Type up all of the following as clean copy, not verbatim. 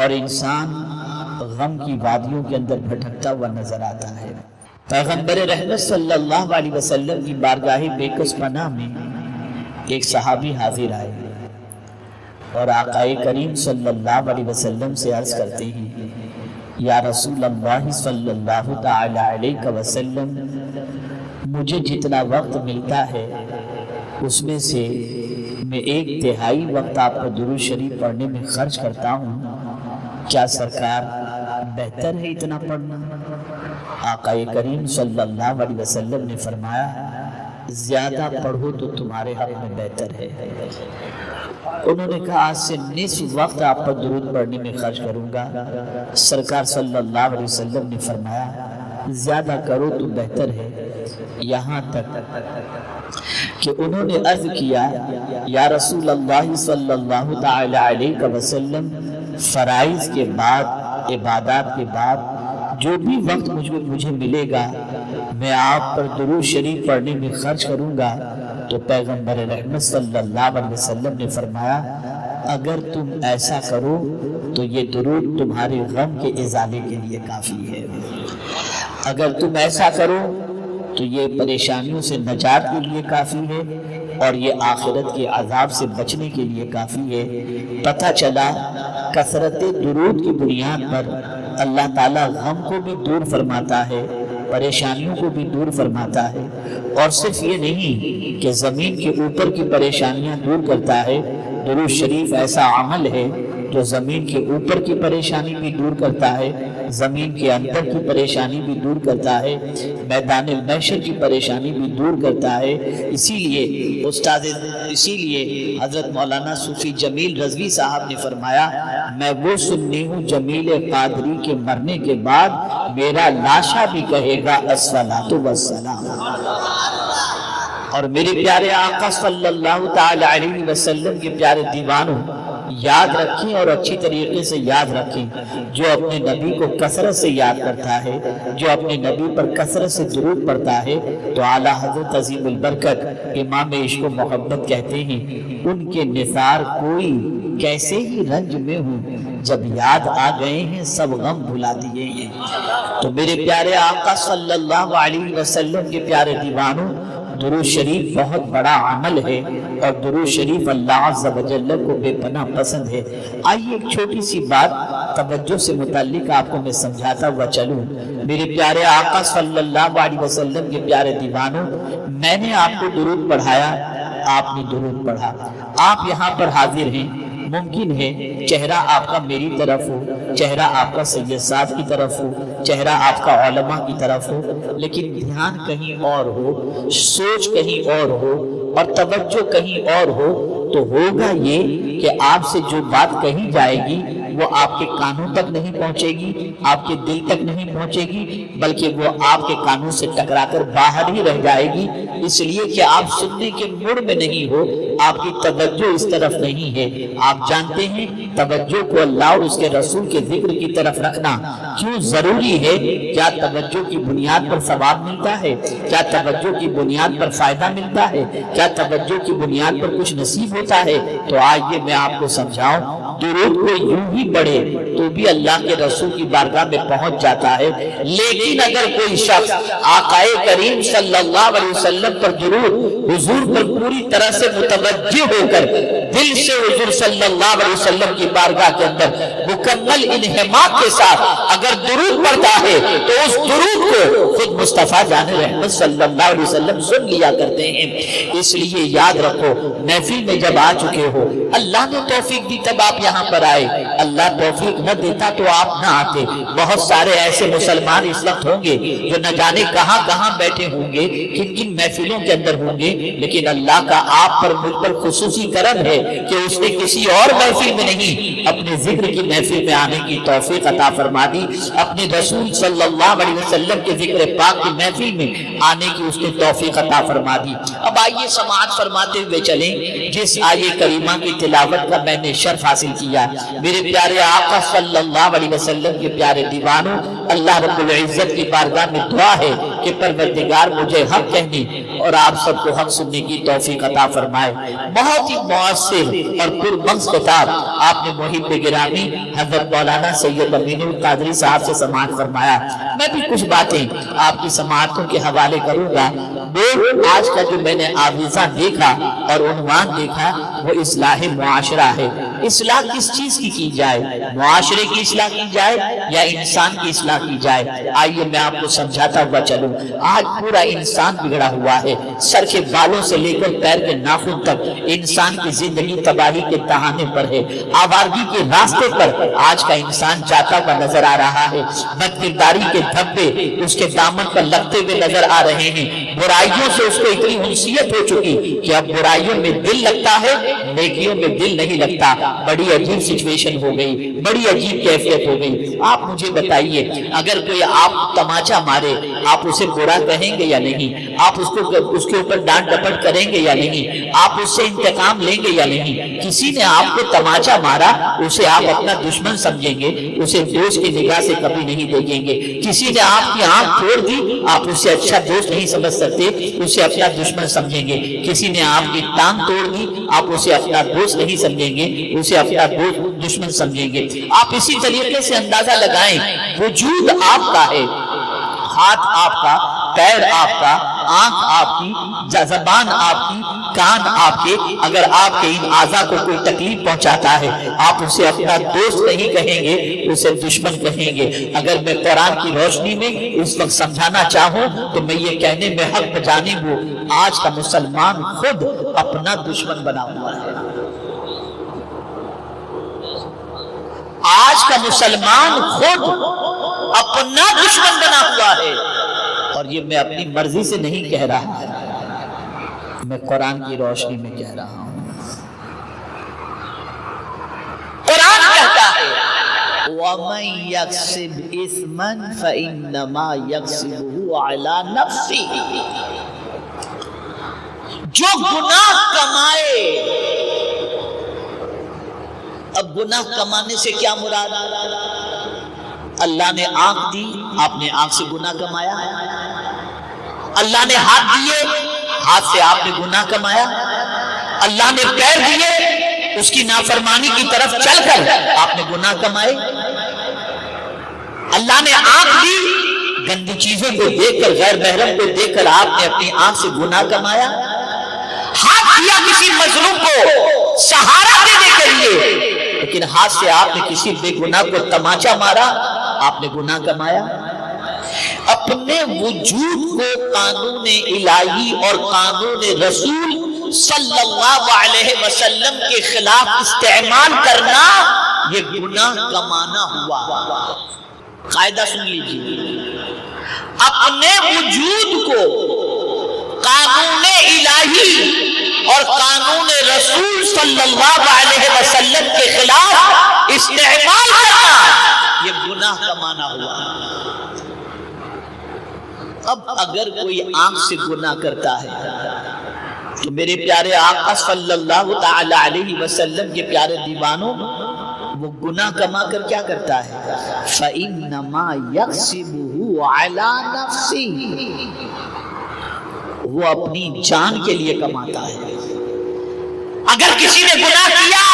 اور انسان غم کی وادیوں کے اندر بھٹکتا ہوا نظر آتا ہے۔ پیغمبر رحمت صلی اللہ علیہ وسلم کی بارگاہ بیکس پناہ میں ایک صحابی حاضر آئے اور آقا کریم صلی اللہ علیہ وسلم سے عرض کرتے ہیں، یا رسول اللہ صلی اللہ تعالی علیہ وسلم، مجھے جتنا وقت ملتا ہے اس میں سے میں ایک تہائی وقت آپ کو درود شریف پڑھنے میں خرچ کرتا ہوں، کیا سرکار بہتر ہے اتنا پڑھنا؟ آقا کریم صلی اللہ علیہ وسلم نے فرمایا، زیادہ پڑھو تو تمہارے حق میں بہتر ہے۔ انہوں نے کہا، آج سے نصف وقت آپ پر درود پڑھنے میں خرچ کروں گا۔ سرکار صلی اللہ علیہ وسلم نے فرمایا، زیادہ کرو تو بہتر ہے، یہاں تک کہ انہوں نے عرض کیا، یا رسول اللہ صلی اللہ تعالی علیہ وسلم، فرائض کے بعد، عبادات کے بعد جو بھی وقت مجھے ملے گا میں آپ پر درود شریف پڑھنے میں خرچ کروں گا۔ تو پیغمبر رحمت صلی اللہ علیہ وسلم نے فرمایا، اگر تم ایسا کرو تو یہ درود تمہارے غم کے ازالے کے لیے کافی ہے، اگر تم ایسا کرو تو یہ پریشانیوں سے نجات کے لیے کافی ہے، اور یہ آخرت کے عذاب سے بچنے کے لیے کافی ہے۔ پتہ چلا کثرت درود کی بنیاد پر اللہ تعالیٰ غم کو بھی دور فرماتا ہے، پریشانیوں کو بھی دور فرماتا ہے، اور صرف یہ نہیں کہ زمین کے اوپر کی پریشانیاں دور کرتا ہے، درود شریف ایسا عمل ہے جو زمین کے اوپر کی پریشانی بھی دور کرتا ہے، زمین کے اندر کی پریشانی بھی دور کرتا ہے، میدان المحشر کی پریشانی بھی دور کرتا ہے۔ اسی لیے حضرت مولانا صوفی جمیل رضوی صاحب نے فرمایا، میں وہ سنی ہوں جمیل قادری کے مرنے کے بعد میرا لاشا بھی کہے گا الصلاۃ والسلام۔ اور میرے پیارے آقا صلی اللہ تعالی علیہ وسلم کے پیارے دیوانوں، یاد رکھیں اور اچھی طریقے سے یاد رکھیں، جو اپنے نبی کو کثرت سے یاد کرتا ہے، جو اپنے نبی پر کثرت سے درود پڑھتا ہے، تو اعلیٰ حضرت عظیم البرکت امام عشق و محبت کہتے ہیں، ان کے نثار کوئی کیسے ہی رنج میں ہوں، جب یاد آ گئے ہیں سب غم بھلا دیے ہیں۔ تو میرے پیارے آقا صلی اللہ علیہ وسلم کے پیارے دیوانوں، درود شریف بہت بڑا عمل ہے، اور درود شریف اللہ عز و جل کو بے پناہ پسند ہے۔ آئیے ایک چھوٹی سی بات توجہ سے متعلق آپ کو میں سمجھاتا ہوا چلوں۔ میرے پیارے آقا صلی اللہ علیہ وسلم کے پیارے دیوانوں، میں نے آپ کو درود پڑھایا، آپ نے درود پڑھا، آپ یہاں پر حاضر ہیں، ممکن ہے چہرہ آپ کا میری طرف ہو، چہرہ آپ کا سید صاحب کی طرف ہو، چہرہ آپ کا علماء کی طرف ہو، لیکن دھیان کہیں اور ہو، سوچ کہیں اور ہو، اور توجہ کہیں اور ہو، تو ہوگا یہ کہ آپ سے جو بات کہی جائے گی وہ آپ کے کانوں تک نہیں پہنچے گی، آپ کے دل تک نہیں پہنچے گی، بلکہ وہ آپ کے کانوں سے ٹکرا کر باہر ہی رہ جائے گی، اس لیے کہ آپ سننے کے موڈ میں نہیں ہو، آپ کی توجہ اس طرف نہیں ہے۔ آپ جانتے ہیں توجہ کو اللہ اور اس کے رسول کے ذکر کی طرف رکھنا کیوں ضروری ہے؟ کیا توجہ کی بنیاد پر ثواب ملتا ہے؟ کیا توجہ کی بنیاد پر فائدہ ملتا ہے؟ کیا توجہ کی بنیاد پر کچھ نصیب ہوتا ہے؟ تو آئیے میں آپ کو سمجھاؤں۔ درود کو یوں ہی پڑھے تو بھی اللہ کے رسول کی بارگاہ میں پہنچ جاتا ہے، لیکن اگر کوئی شخص آقا کریم صلی اللہ علیہ وسلم پر درود، حضور پر پوری طرح سے متوجہ ہو کر دل سے حضور صلی اللہ علیہ وسلم کی بارگاہ کے اندر مکمل انہماک کے ساتھ اگر درود پڑھتا ہے تو اس درود کو خود مصطفیٰ جان رحمت صلی اللہ علیہ وسلم سن لیا کرتے ہیں۔ اس لیے یاد رکھو، محفل میں جب آ چکے ہو، اللہ نے توفیق دی تب آپ یہاں پر آئے، اللہ توفیق نہ دیتا تو آپ نہ آتے۔ بہت سارے ایسے مسلمان اس وقت ہوں گے جو نہ جانے کہاں کہاں بیٹھے ہوں گے، کن کن محفلوں کے اندر ہوں گے، لیکن اللہ کا آپ پر مجھ پر خصوصی کرم ہے کہ اس نے کسی اور محفل میں نہیں، اپنے ذکر کی محفل میں آنے کی توفیق عطا فرما دی، اپنے رسول صلی اللہ علیہ وسلم کے ذکر پاک کی محفل میں آنے کی اس نے توفیق عطا فرما دی۔ اب آئیے سماعت فرماتے ہوئے چلیں جس آیے کریمہ کی تلاوت کا میں نے شرف حاصل کیا۔ میرے پیارے آقا صلی اللہ علیہ وسلم کے پیارے دیوانوں، اللہ رب العزت کی بارگاہ میں دعا ہے کہ پروردگار مجھے حق کہنے اور آپ سب کو حق سننے کی توفیق عطا فرمائے۔ بہت ہی مؤثر اور پرمغز کتاب آپ نے محب گرامی حضرت مولانا سید امین القادری صاحب سے سماعت فرمایا۔ میں بھی کچھ باتیں آپ کی سماعتوں کے حوالے کروں گا۔ وہ آج کا جو میں نے آویزہ دیکھا اور عنوان دیکھا وہ اصلاح معاشرہ ہے۔ اصلاح کس چیز کی جائے؟ معاشرے کی اصلاح کی جائے یا انسان کی اصلاح کی جائے؟ آئیے میں آپ کو سمجھاتا ہوا چلوں۔ آج پورا انسان بگڑا ہوا ہے، سر کے بالوں سے لے کر پیر کے ناخن تک انسان کی زندگی تباہی کے تہانے پر ہے۔ آوارگی کے راستے پر آج کا انسان جاتا ہوا نظر آ رہا ہے۔ بد کرداری کے دھبے اس کے دامن پر لگتے ہوئے نظر آ رہے ہیں۔ برائیوں سے اس کو اتنی انسیت ہو چکی کہ اب برائیوں میں دل لگتا ہے، نیکیوں میں دل نہیں لگتا۔ بڑی عجیب سچویشن ہو گئی، بڑی عجیب کیفیت ہو گئی۔ آپ مجھے بتائیے، اگر کوئی آپ تماچا مارے آپ اسے برا کہیں گے یا نہیں؟ آپ اس کے اوپر ڈانٹ ڈپٹ کریں گے یا نہیں؟ آپ اس سے انتقام لیں گے یا نہیں؟ کسی نے آپ کو تماچا مارا اسے آپ اپنا دشمن سمجھیں گے، اسے دوست کی نگاہ سے کبھی نہیں دیکھیں گے۔ کسی نے آپ کی آنکھ توڑ دی آپ اسے اچھا دوست نہیں سمجھ سکتے، اسے اپنا دشمن سمجھیں گے۔ کسی نے آپ کی ٹانگ توڑ دی آپ اسے اپنا دوست نہیں سمجھیں گے، اسے اپنا دشمن سمجھیں گے۔ آپ اسی طریقے سے اندازہ لگائیں، وجود آپ کا ہے، ہاتھ آپ کا، پیر آپ کا، آنکھ آپ کی، زبان آپ کی، کان آپ کے۔ اگر آپ کے ان اعضاء کو کوئی تکلیف پہنچاتا ہے آپ اسے اپنا دوست نہیں کہیں گے، اسے دشمن کہیں گے۔ اگر میں قرآن کی روشنی میں اس وقت سمجھانا چاہوں تو میں یہ کہنے میں حق بجانب ہوں، آج کا مسلمان خود اپنا دشمن بنا ہوا ہے۔ آج کا مسلمان خود اپنا دشمن بنا ہوا ہے، اور یہ میں اپنی مرضی سے نہیں کہہ رہا، میں قرآن کی روشنی میں کہہ رہا ہوں۔ قرآن کہتا ہے وَمَن يَكْسِبْ إِثْمًا فَإِنَّمَا يَكْسِبُهُ عَلَى نَفْسِهِ، جو گناہ کمائے۔ اب گناہ کمانے سے کیا مراد؟ اللہ نے آنکھ دی آپ نے آنکھ سے گناہ کمایا، اللہ نے ہاتھ دیے ہاتھ سے آپ نے گناہ کمایا، اللہ نے پیر دیے اس کی نافرمانی کی طرف چل کر آپ نے گناہ کمائے، اللہ نے آنکھ دی گندی چیزوں کو دیکھ کر غیر محرم کو دیکھ کر آپ نے اپنی آنکھ سے گناہ کمایا، ہاتھ دیا کسی مظلوم کو سہارا دینے کے لیے لیکن ہاتھ سے آپ نے کسی بے گناہ کو تماچا مارا آپ نے گناہ کمایا۔ اپنے وجود کو قانون الہی اور قانون رسول صلی اللہ علیہ وسلم کے خلاف استعمال کرنا یہ گناہ کمانا ہوا۔ قاعدہ سن لیجیے، اپنے وجود کو قانون الہی اور قانون رسول صلی اللہ علیہ وسلم کے خلاف استعمال کرنا یہ گناہ کمانا ہوا۔ اب اگر کوئی آنکھ سے گناہ کرتا ہے تو میرے پیارے آقا صلی اللہ تعالی علیہ وسلم کے پیارے دیوانوں وہ گناہ کما کر کیا کرتا ہے؟ فَإِنَّمَا يَكْسِبُهُ عَلَى نَفْسِهِ، وہ اپنی جان کے لیے کماتا ہے۔ اگر کسی نے گناہ کیا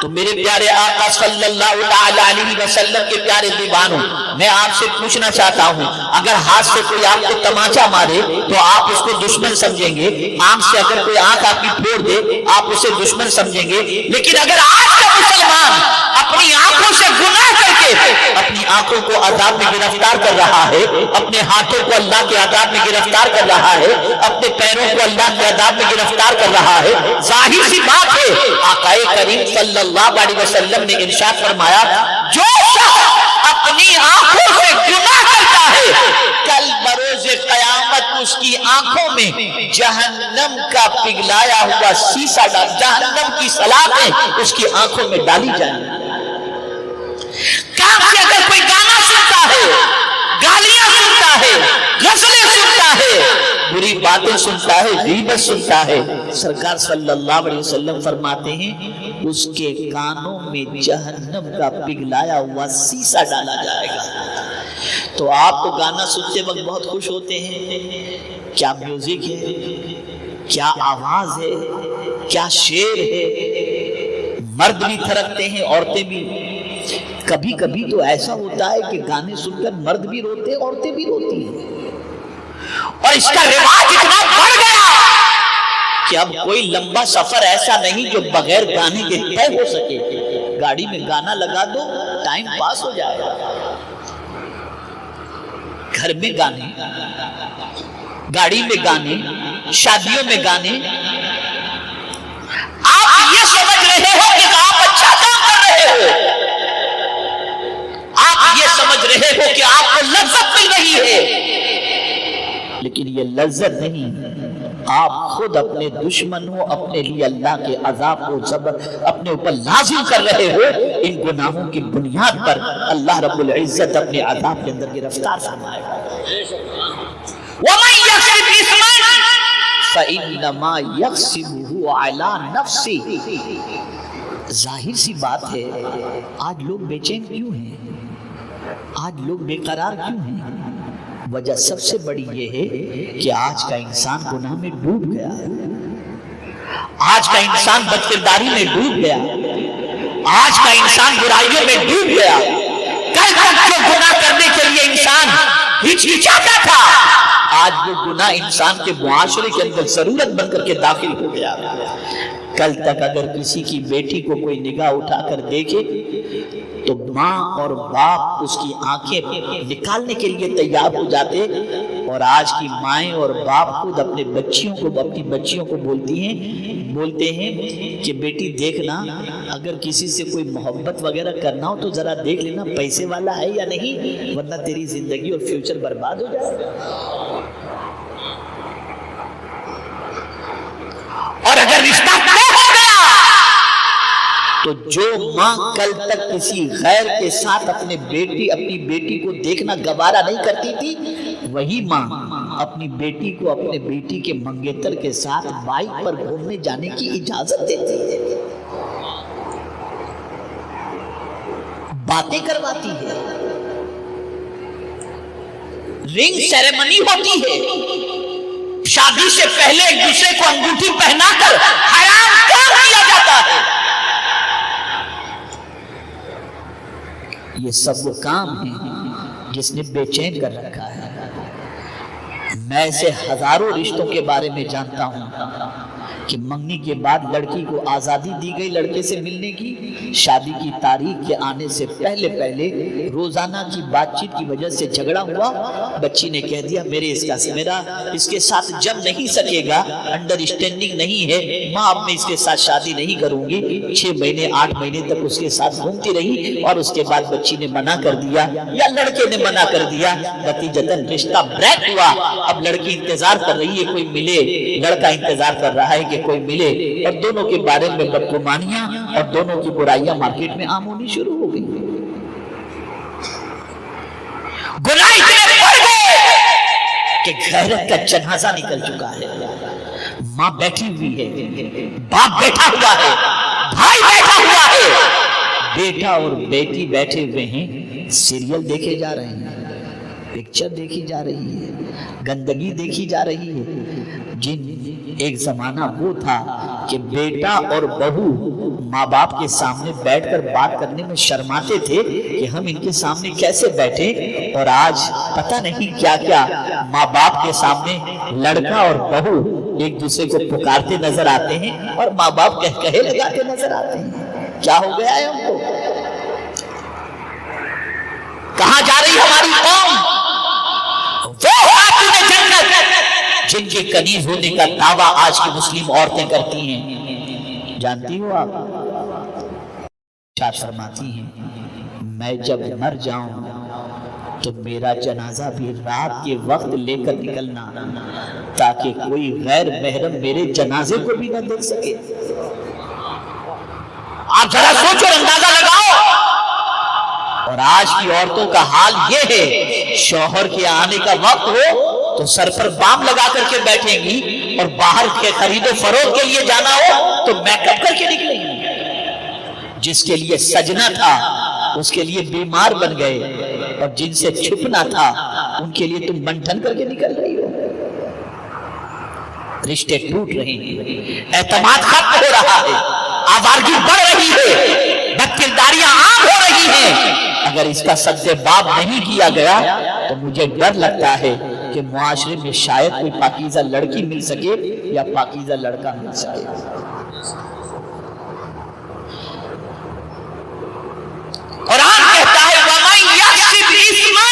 تو میرے پیارے آقا صلی اللہ تعالی علیہ وسلم کے پیارے دیوانوں میں آپ سے پوچھنا چاہتا ہوں، اگر ہاتھ سے کوئی آپ کو تماچا مارے تو آپ اس کو دشمن سمجھیں گے، آنکھ سے اگر کوئی آنکھ آپ کی پھوڑ دے آپ اسے دشمن سمجھیں گے، لیکن اگر آج کا مسلمان اپنی آنکھوں سے گناہ کر کے اپنی آنکھوں کو عذاب میں گرفتار کر رہا ہے، اپنے ہاتھوں کو اللہ کے عذاب میں گرفتار کر رہا ہے، اپنے پیروں کو اللہ کے عذاب میں گرفتار کر رہا ہے، ظاہر سی بات ہے آقا کریم صلی اللہ علیہ وسلم نے ارشاد فرمایا جو شخص اپنی آنکھوں سے گناہ کرتا ہے کل بروز قیامت اس کی آنکھوں میں جہنم کا پگھلایا ہوا سیسا جہنم کی سلاخیں اس کی آنکھوں میں ڈالی جائیں گی۔ کام سے اگر کوئی گانا سنتا ہے، گالیاں سنتا ہے، غزلیں سنتا ہے، بری باتیں سنتا ہے، غیبت سنتا ہے، سرکار صلی اللہ علیہ وسلم فرماتے ہیں اس کے کانوں میں جہنم کا پگھلایا ہوا سیسا ڈالا جائے گا۔ تو آپ تو گانا سنتے وقت بہت خوش ہوتے ہیں، کیا میوزک ہے، کیا آواز ہے، کیا شعر ہے، مرد بھی تھرکتے ہیں، عورتیں بھی۔ کبھی کبھی تو ایسا ہوتا ہے کہ گانے سن کر مرد بھی روتے ہیں، عورتیں بھی روتی ہیں، اور اس کا رواج اتنا بڑھ گیا کہ اب کوئی لمبا سفر ایسا نہیں جو بغیر گانے کے طے ہو سکے۔ گاڑی میں گانا لگا دو، ٹائم پاس ہو جائے گا۔ گھر میں گانے، گاڑی میں گانے، شادیوں میں گانے۔ آپ یہ سمجھ رہے ہو کہ آپ اچھا کام کر رہے ہو، آپ یہ سمجھ رہے ہو کہ آپ کو لذت مل رہی ہے، لیکن یہ لذت نہیں، آپ خود اپنے دشمن ہو، اپنے لیے اللہ کے عذاب کو اپنے اوپر لازم کر رہے ہو۔ ان گناہوں کی بنیاد پر اللہ رب العزت اپنے عذاب کے اندر گرفتار فرمائے گا۔ وَمَن يَكْسِبْ إِثْمًا فَإِنَّمَا يَكْسِبُهُ عَلَى نَفْسِهِ۔ ظاہر سی بات ہے، آج لوگ بے چین کیوں ہیں، آج لوگ بے قرار کیوں ہیں؟ وجہ سب سے بڑی یہ ہے کہ آج کا انسان گناہ میں ڈوب گیا، آج کا انسان بدکرداری میں ڈوب گیا، آج کا انسان برائیوں میں ڈوب گیا۔ کل تک جو گناہ کرنے کے لیے انسان ہچکچاتا تھا، آج وہ گناہ انسان کے معاشرے کے اندر ضرورت بن کر کے داخل ہو گیا۔ کل تک اگر کسی کی بیٹی کو کوئی نگاہ اٹھا کر دیکھے تو ماں اور باپ اس کی آنکھیں نکالنے کے لیے تیار ہو جاتے، اور آج کی مائیں اور باپ خود اپنی بچیوں کو بولتے ہیں کہ بیٹی دیکھنا، اگر کسی سے کوئی محبت وغیرہ کرنا ہو تو ذرا دیکھ لینا پیسے والا ہے یا نہیں، ورنہ تیری زندگی اور فیوچر برباد ہو جائے گا۔ اور اگر رشتہ تو جو ماں کل تک کسی غیر کے ساتھ اپنی بیٹی کو دیکھنا گوارا نہیں کرتی تھی، وہی ماں اپنی بیٹی کو اپنے بیٹی کے منگیتر کے ساتھ بائک پر گھومنے جانے کی اجازت دیتی ہے، باتیں کرواتی ہے، رنگ سیریمنی ہوتی ہے، شادی سے پہلے ایک دوسرے کو انگوٹھی پہنا کر حرام کام کیا جاتا ہے۔ یہ سب وہ کام ہیں جس نے بے چین کر رکھا ہے۔ میں ایسے ہزاروں رشتوں کے بارے میں جانتا ہوں کہ منگنی کے بعد لڑکی کو آزادی دی گئی لڑکے سے ملنے کی، شادی کی تاریخ کے آنے سے پہلے روزانہ کی بات چیت کی وجہ سے جھگڑا ہوا، بچی نے کہہ دیا میرا اس کے ساتھ جم نہیں سکے گا، انڈرسٹینڈنگ نہیں ہے، ماں اب میں اس کے ساتھ شادی نہیں کروں گی۔ 6 مہینے 8 مہینے تک اس کے ساتھ گھومتی رہی، اور اس کے بعد بچی نے منع کر دیا یا لڑکے نے منع کر دیا، نتیجتاً رشتہ بریک ہوا۔ اب لڑکی انتظار کر رہی ہے کوئی ملے، لڑکا انتظار کر رہا ہے کہ کوئی ملے، اور دونوں کے بارے میں بدگمانیاں اور دونوں کی برائیاں مارکیٹ میں عام ہونی شروع ہو گئی۔ گناہ اتنے بڑھ گئے کہ غیرت کا جنازہ نکل چکا ہے۔ ماں بیٹھی ہوئی ہے، باپ بیٹھا ہوا ہے، بھائی بیٹھا ہوا ہے، بیٹا اور بیٹی بیٹھے ہوئے ہیں، سیریل دیکھے جا رہے ہیں، پکچر دیکھی جا رہی ہے، گندگی دیکھی جا رہی ہے۔ ایک زمانہ وہ تھا کہ بیٹا اور بہو ماں باپ کے سامنے بیٹھ کر بات کرنے میں شرماتے تھے کہ ہم ان کے سامنے کیسے بیٹھیں، اور آج پتہ نہیں کیا کیا ماں باپ کے سامنے لڑکا اور بہو ایک دوسرے کو پکارتے نظر آتے ہیں اور ماں باپ کہے لگاتے نظر آتے ہیں۔ کیا ہو گیا ہے ہم کو؟ کہاں جا رہی ہماری قوم؟ جن کے کنیز ہونے کا دعویٰ آج کی مسلم عورتیں کرتی ہیں، جانتی ہو آپ؟ فرماتی ہیں میں جب مر جاؤں تو میرا جنازہ بھی رات کے وقت لے کر نکلنا، تاکہ کوئی غیر محرم میرے جنازے کو بھی نہ دیکھ سکے۔ آپ ذرا سوچو، اندازہ لگاؤ۔ اور آج کی عورتوں کا حال یہ ہے، شوہر کے آنے کا وقت ہو تو سر پر بام لگا کر کے بیٹھیں گی، اور باہر کے خرید و فروخت کے لیے جانا ہو تو میک اپ کر کے نکلیں گی۔ جس کے لیے سجنا تھا اس کے لیے بیمار بن گئے، اور جن سے چھپنا تھا ان کے لیے تم بنٹھن کر کے نکل رہی ہو. رشتے ٹوٹ رہے ہیں، اعتماد ختم ہو رہا ہے، آوارگی بڑھ رہی ہے، بدکرداریاں عام ہو رہی ہیں. اگر اس کا سد باب نہیں کیا گیا تو مجھے ڈر لگتا ہے کہ معاشرے میں شاید کوئی پاکیزہ لڑکی مل سکے یا پاکیزہ لڑکا مل سکے. قرآن کہتا ہے وَمَن يَكْسِبْ إِثْمًا،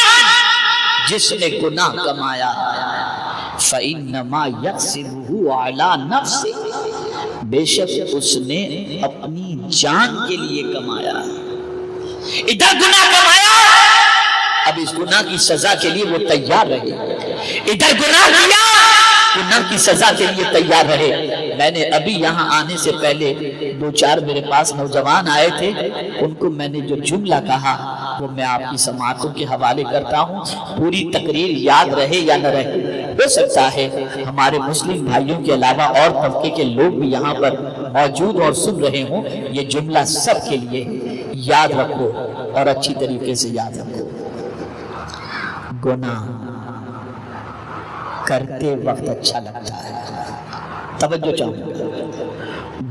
جس نے گناہ کمایا فَإِنَّمَا يَكْسِبُهُ عَلَى نَفْسِهِ، بے شک اس نے اپنی جان کے لیے کمایا. ادھر گناہ کمایا، اب اس گناہ کی سزا کے لیے وہ تیار رہے. ادھر گناہ کیا، گناہ کی سزا کے لیے تیار رہے. میں نے ابھی یہاں آنے سے پہلے 2-4 میرے پاس نوجوان آئے تھے، ان کو میں نے جو جملہ کہا وہ میں آپ کی سماعتوں کے حوالے کرتا ہوں. پوری تقریر یاد رہے یا نہ رہے، ہو سکتا ہے ہمارے مسلم بھائیوں کے علاوہ اور طبقے کے لوگ بھی یہاں پر موجود اور سن رہے ہوں. یہ جملہ سب کے لیے یاد رکھو اور اچھی طریقے سے یاد رکھو. گناہ کرتے وقت اچھا لگتا ہے، توجہ چاہوں گا.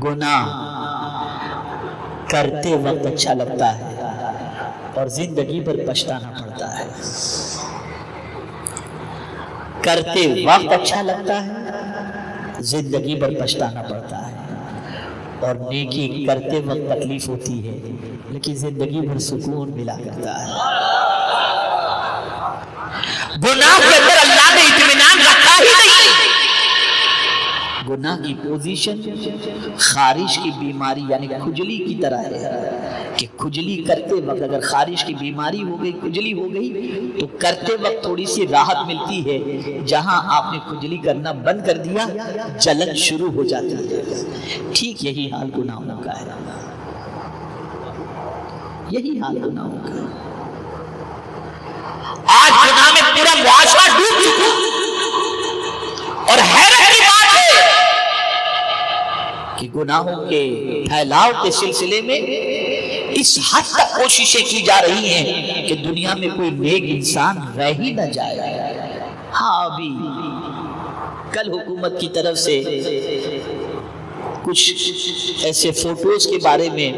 گناہ کرتے وقت اچھا لگتا ہے اور زندگی پر پچھتانا پڑتا ہے. کرتے وقت اچھا لگتا ہے، زندگی پر پچھتانا پڑتا ہے. اور نیکی کرتے وقت تکلیف ہوتی ہے لیکن زندگی بھر سکون ملا کرتا ہے. گناہ کے اندر اللہ نے اطمینان رکھا ہی نہیں. گناہ کی پوزیشن خارش کی بیماری یعنی کھجلی کی طرح ہے کہ کھجلی کرتے وقت اگر خارش کی بیماری ہو گئی، کھجلی ہو گئی تو کرتے وقت تھوڑی سی راحت ملتی ہے. جہاں آپ نے کھجلی کرنا بند کر دیا جلن شروع ہو جاتی ہے. ٹھیک یہی حال گناہوں کا ہے، یہی حال گناہوں کا ہے. آج گناہ میں پورا معاشرہ ڈوب چکا اور حیرت کی بات ہے کہ گناہوں کے پھیلاؤ کے سلسلے میں اس حد تک کوششیں کی جا رہی ہیں کہ دنیا میں کوئی نیک انسان رہ ہی نہ جائے. ہاں ابھی کل حکومت کی طرف سے کچھ ایسے فوٹوز کے بارے میں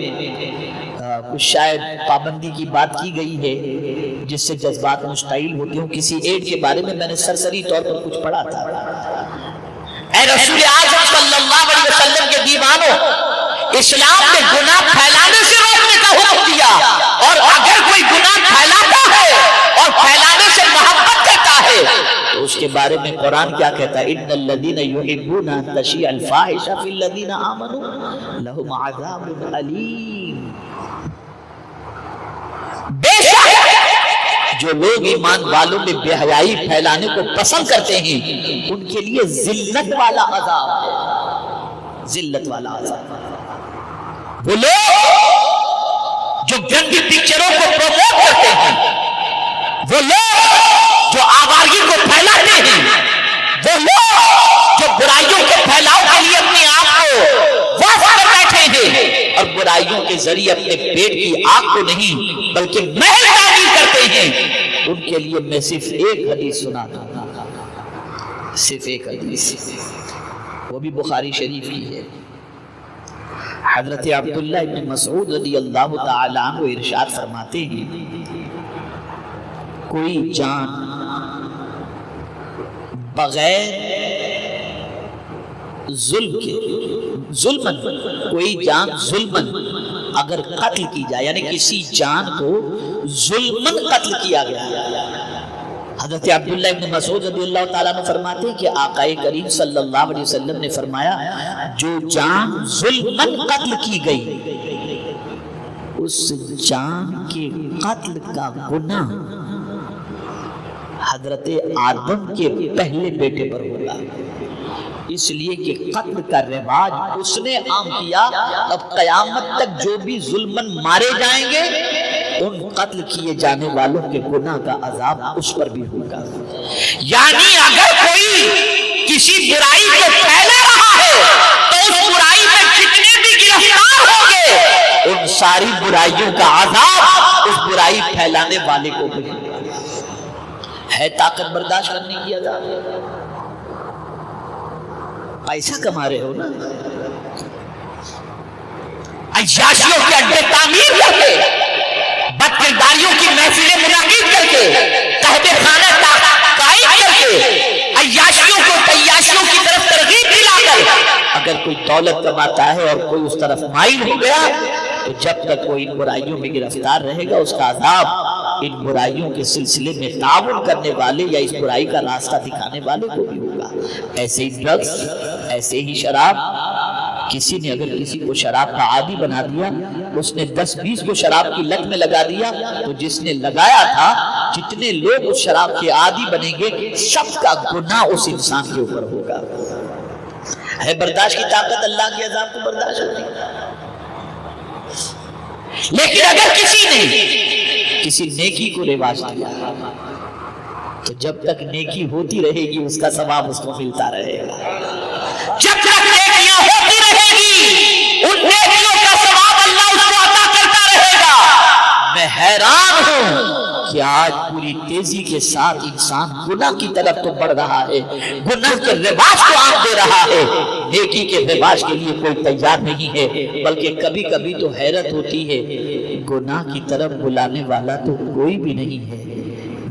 کچھ شاید پابندی کی بات کی گئی ہے جس سے جذبات مشتعل ہوتے ہوں. کسی ایڈ کے بارے میں میں نے سرسری طور پر کچھ پڑھا تھا. اے رسول اعظم صلی اللہ علیہ وسلم کے دیوانوں، اسلام نے گناہ پھیلانے سے روکنے کا حکم دیا، اور اگر کوئی گناہ پھیلاتا ہے اور پھیلانے سے محبت کرتا ہے تو اس کے بارے میں قرآن کیا کہتا ہے؟ ان الذین یحبون ان تشیع الفاحشۃ فی الذین آمنوا لہم عذاب علیم. بے شک جو لوگ ایمان والوں میں بے حیائی پھیلانے کو پسند کرتے ہیں ان کے لیے ذلت والا عذاب ہے. ذلت والا عذاب. وہ لوگ جو گندی پکچروں کو پروموٹ کرتے ہیں، وہ لوگ جو آوارگی کو پھیلاتے ہیں، وہ لوگ جو برائیوں کے پھیلاؤ کے لیے اپنے آپ کو وقف کر بیٹھے ہیں اور برائیوں کے ذریعے اپنے پیٹ کی آگ کو نہیں بلکہ محل تعمیر کرتے ہیں، ان کے لیے میں صرف ایک حدیث سناتا ہوں، صرف ایک حدیث، وہ بھی بخاری شریف کی ہے. حضرت عبداللہ ابن مسعود رضی اللہ تعالیٰ عنہ ارشاد فرماتے ہیں کوئی جان بغیر ظلم کے، ظلمن کوئی جان ظلمن اگر قتل کی جائے، یعنی کسی جان کو ظلمن قتل کیا گیا. حضرت عبداللہ ابن مسعود رضی اللہ تعالیٰ عنہ فرماتے ہیں کہ آقا کریم صلی اللہ علیہ وسلم نے فرمایا جو جان ظلمن قتل کی گئی اس جان کے قتل کا گناہ حضرت آدم کے پہلے بیٹے پر ہوگا. اس لیے کہ قتل کا رواج اس نے عام کیا. اب قیامت تک جو بھی ظلمن مارے جائیں گے ان قتل کیے جانے والوں کے گناہ کا عذاب اس پر بھی ہوگا. یعنی اگر کوئی کسی برائی کو پھیلا رہا ہے تو اس برائی میں جتنے بھی گرفتار ہوں گے ان ساری برائیوں کا عذاب اس برائی پھیلانے والے کو بھی ہوگا. ہے طاقت برداشت کرنے کی عذاب؟ پیسہ کما رہے ہو نا، عیاشیوں کے اڈے تعمیر کر کے، بد کرداریوں کی محفلیں منعقد کر کے، قہوہ خانہ قائم کر کے، عیاشیوں کو عیاشیوں کی طرف ترغیب دلا کر اگر کوئی دولت کماتا ہے اور کوئی اس طرف مائل ہو گیا تو جب تک وہ ان برائیوں میں گرفتار رہے گا اس کا عذاب ان برائیوں کے سلسلے میں تعاون کرنے والے یا اس برائی کا راستہ دکھانے والے کو بھی ہوگا۔ ایسے ہی ڈرگس، ایسے ہی شراب، کسی نے اگر کسی کو شراب کا عادی بنا دیا، اس نے 10-20 کو شراب کی لت میں لگا دیا، تو جس نے لگایا تھا جتنے لوگ اس شراب کے عادی بنیں گے سب کا گناہ اس انسان کے اوپر ہوگا۔ ہے برداشت کی طاقت اللہ کے عذاب کو برداشت ہوتی ہے۔ لیکن اگر کسی نیکی کو رواج دیا تو جب تک نیکی ہوتی رہے گی اس کا ثواب اس کو ملتا رہے گا، جب تک نیکیاں ہوتی رہے گی ان نیکیوں کا ثواب اللہ اس کو عطا کرتا رہے گا۔ میں حیران ہوں کہ آج پوری تیزی کے ساتھ انسان گناہ کی طرف تو بڑھ رہا ہے، گناہ کے رواج کو آنکھ دے رہا ہے، نیکی کے رواج کے لیے کوئی تیار نہیں ہے، بلکہ کبھی کبھی تو حیرت ہوتی ہے گناہ کی طرف بلانے والا تو کوئی بھی نہیں ہے،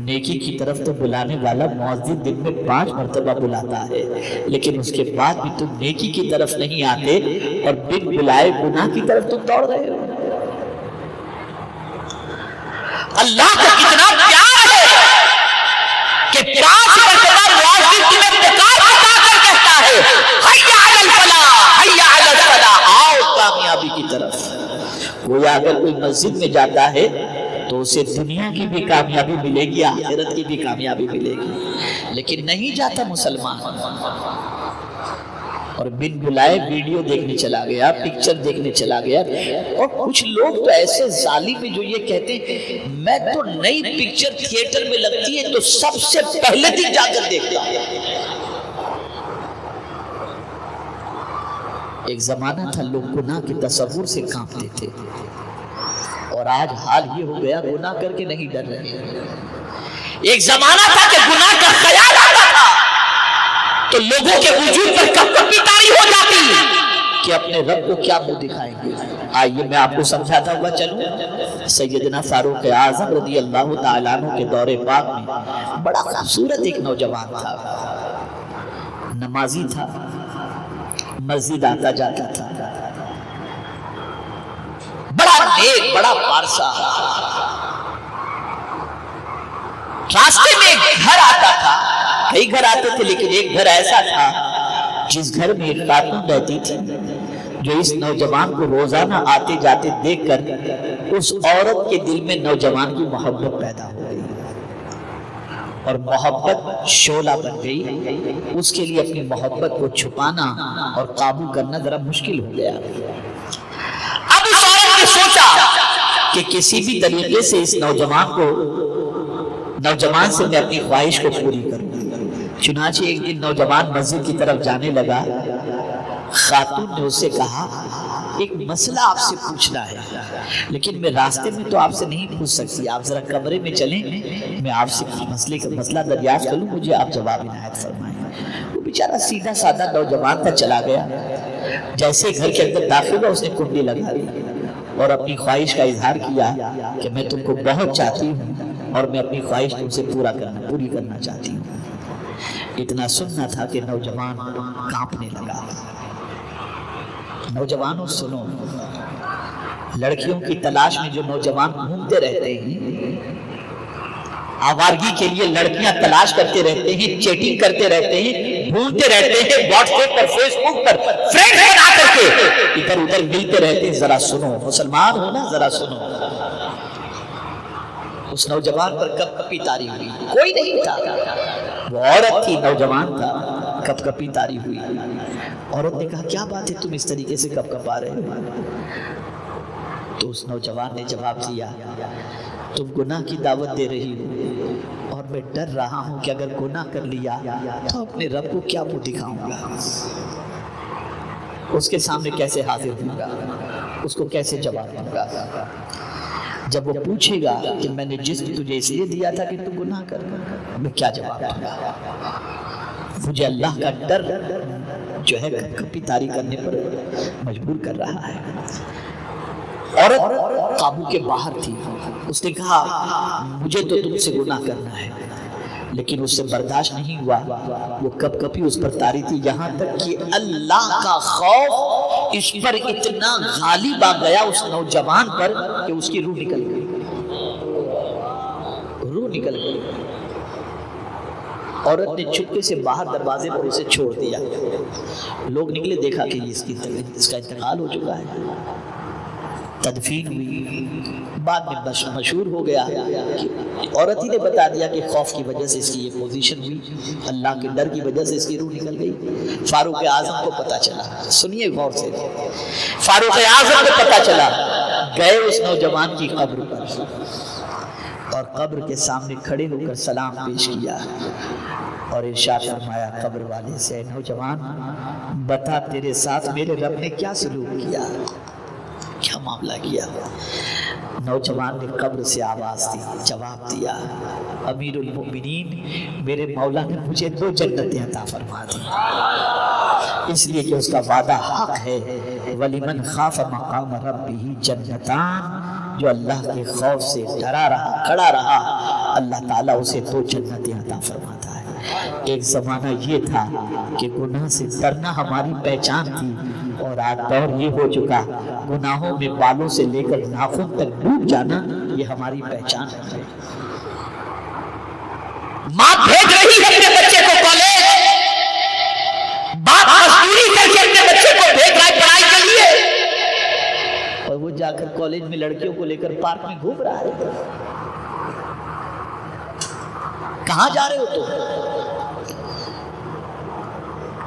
نیکی کی طرف تو بلانے والا مؤذن دن میں 5 مرتبہ بلاتا ہے، لیکن اس کے بعد بھی تم نیکی کی طرف نہیں آتے اور بن بلائے گناہ کی طرف تم دوڑ رہے ہو۔ اللہ کا کتنا پیار ہے کہ 5 مرتبہ مؤذن تمہیں پکار کر کہتا ہے حیا علی الفلاح، حیا علی الفلاح، آؤ کامیابی کی طرف۔ گویا اگر کوئی مسجد میں جاتا ہے تو اسے دنیا کی بھی کامیابی ملے گی، آخرت کی بھی کامیابی ملے گی، لیکن نہیں جاتا مسلمان اور بن بلائے ویڈیو دیکھنے چلا گیا، پکچر دیکھنے چلا گیا۔ اور کچھ لوگ تو ایسے ظالم ہیں جو یہ کہتے ہیں میں تو نئی پکچر تھیٹر میں لگتی ہے تو سب سے پہلے دن جا کر دیکھتا ہوں۔ ایک زمانہ تھا لوگ گناہ کے تصور سے کانپتے تھے، اور آج حال یہ ہو گیا گناہ کر کے نہیں ڈر رہے۔ ایک زمانہ تھا کہ گناہ کا خیال آتا تھا تو لوگوں کے وجود پر کپکپی طاری ہو جاتی کہ اپنے رب کو کیا منہ دکھائیں گے۔ آئیے میں آپ کو سمجھاتا ہوا چلوں، سیدنا فاروق اعظم رضی اللہ تعالیٰ عنہ کے دور پاک میں بڑا خوبصورت ایک نوجوان تھا، نمازی تھا، مسجد آتا جاتا تھا، بڑا نیک، بڑا پارسا۔ راستے میں ایک گھر آتا تھا، کئی گھر آتے تھے لیکن ایک گھر ایسا تھا جس گھر میں ایک خاتون رہتی تھی جو اس نوجوان کو روزانہ آتے جاتے دیکھ کر اس عورت کے دل میں نوجوان کی محبت پیدا ہو گئی، اور محبت شعلہ بن گئی۔ اس کے لیے اپنی محبت کو چھپانا اور قابو کرنا ذرا مشکل ہو گیا۔ اب اس عورت نے سوچا کہ کسی بھی طریقے سے اس نوجوان سے میں اپنی خواہش کو پوری کروں۔ چنانچہ ایک دن نوجوان مسجد کی طرف جانے لگا، خاتون نے اس سے کہا ایک مسئلہ آپ سے پوچھنا ہے، لیکن میں راستے میں تو آپ سے نہیں پوچھ سکتی، آپ ذرا کمرے میں چلیں، میں آپ سے مسئلہ دریافت کروں، مجھے آپ جواب عنایت فرمائیں۔ وہ بیچارہ سیدھا سادہ نوجوان تھا، چلا گیا۔ جیسے گھر کے اندر داخل ہوا اس نے کنڈی لگا دی اور اپنی خواہش کا اظہار کیا کہ میں تم کو بہت چاہتی ہوں اور میں اپنی خواہش تم سے پوری کرنا چاہتی ہوں۔ اتنا سننا تھا کہ نوجوان کانپنے لگا۔ نوجوانوں سنو، لڑکیوں کی تلاش میں جو نوجوان گھومتے رہتے ہیں، آوارگی کے لیے لڑکیاں تلاش کرتے رہتے ہیں، چیٹنگ کرتے رہتے ہیں، ڈھونڈتے رہتے ہیں، واٹس ایپ پر، فیس بک پر فرینڈ بنا کر کے ادھر ادھر ملتے رہتے ہیں۔ ذرا سنو، مسلمان ہو نا، ذرا سنو۔ اس نوجوان پر کپ کپی طاری ہوئی، کوئی نہیں تھا، وہ عورت تھی، نوجوان تھا، کپ کپی طاری ہوئی۔ عورت نے کہا کیا بات ہے تم اس طریقے سے کپ کپا رہے ہو؟ تو اس نوجوان نے جواب دیا تم گناہ کی دعوت دے رہی ہو اور میں ڈر رہا ہوں کہ اگر گناہ کر لیا تو اپنے رب کو کیا منہ دکھاؤں گا، اس کے سامنے کیسے حاضر ہوں گا، اس کو کیسے جواب دوں گا۔ جب وہ پوچھے گا کہ میں نے جسم تجھے اس لیے دیا تھا کہ تو گناہ کر، میں کیا جواب دوں گا؟ مجھے اللہ کا ڈر جو ہے کپی تاری کرنے پر مجبور کر رہا ہے۔ عورت قابو کے باہر تھی، اس نے کہا مجھے تو تم سے گناہ کرنا ہے، لیکن اس سے برداشت نہیں ہوا، وہ کپ کپی اس پر تاری تھی، یہاں تک کہ اللہ کا خوف اس پر اتنا غالب آ گیا اس نوجوان پر کہ اس کی روح نکل گئی، روح نکل گئی۔ عورت نے چھپکے سے باہر دروازے پر اسے چھوڑ دیا، لوگ نکلے، دیکھا کہ اس کا انتقال ہو چکا ہے، تدفین ہوئی۔ بعد میں مشہور ہو گیا کہ عورت ہی نے بتا دیا کہ خوف کی وجہ سے اس کی یہ پوزیشن ہوئی، اللہ کے ڈر کی وجہ سے اس کی روح نکل گئی۔ فاروق اعظم کو پتا چلا، سنیے غور سے، فاروق اعظم کو پتا چلا، گئے اس نوجوان کی قبر پر اور قبر کے سامنے کھڑے ہو کر سلام پیش کیا اور ارشاد فرمایا قبر والے سے، نوجوان بتا تیرے ساتھ میرے رب نے کیا سلوک کیا، کیا معاملہ کیا؟ نوجوان نے قبر سے آواز دی، جواب دیا، امیر المؤمنین میرے مولا نے مجھے 2 جنتیں عطا فرما دی، اس لیے کہ اس کا وعدہ حق ہے، وَلِمَنْ خَافَ مَقَامَ رَبِّهِ جَنَّتَانِ، جو اللہ کے خوف سے ڈرا رہا، کھڑا رہا، اللہ تعالیٰ اسے 2 جنتیں عطا فرماتا ہے۔ ایک زمانہ یہ تھا کہ گناہ سے ڈرنا ہماری پہچان تھی، اور آج دور یہ ہو چکا گناہوں میں بالوں سے لے کر ناخن تک ڈوب جانا یہ ہماری پہچان ہے۔ ماں بھیج رہی ہے اپنے بچے کو کالج، باپ مزدوری کر کے اپنے بچے کو بھیج رہا ہے پڑھائی کے لیے، اور وہ جا کر کالج میں لڑکیوں کو لے کر پارک میں گھوم رہا ہے۔ کہاں جا رہے ہو تو؟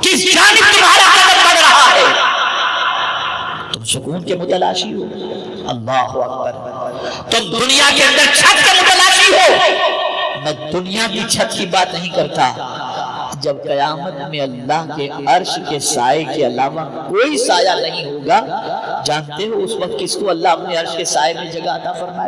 کس جانب تمہارا قدم بڑھ رہا ہے؟ تم سکون کے متلاشی ہو، اللہ اکبر، تم دنیا کے اندر چھت کے متلاشی ہو۔ میں دنیا کی چھت کی بات نہیں کرتا، جب قیامت میں اللہ کے عرش کے سائے کے علاوہ کوئی سایہ نہیں ہوگا، جانتے ہو اس وقت کس کو اللہ اپنے عرش کے سائے میں جگہ عطا فرمائے؟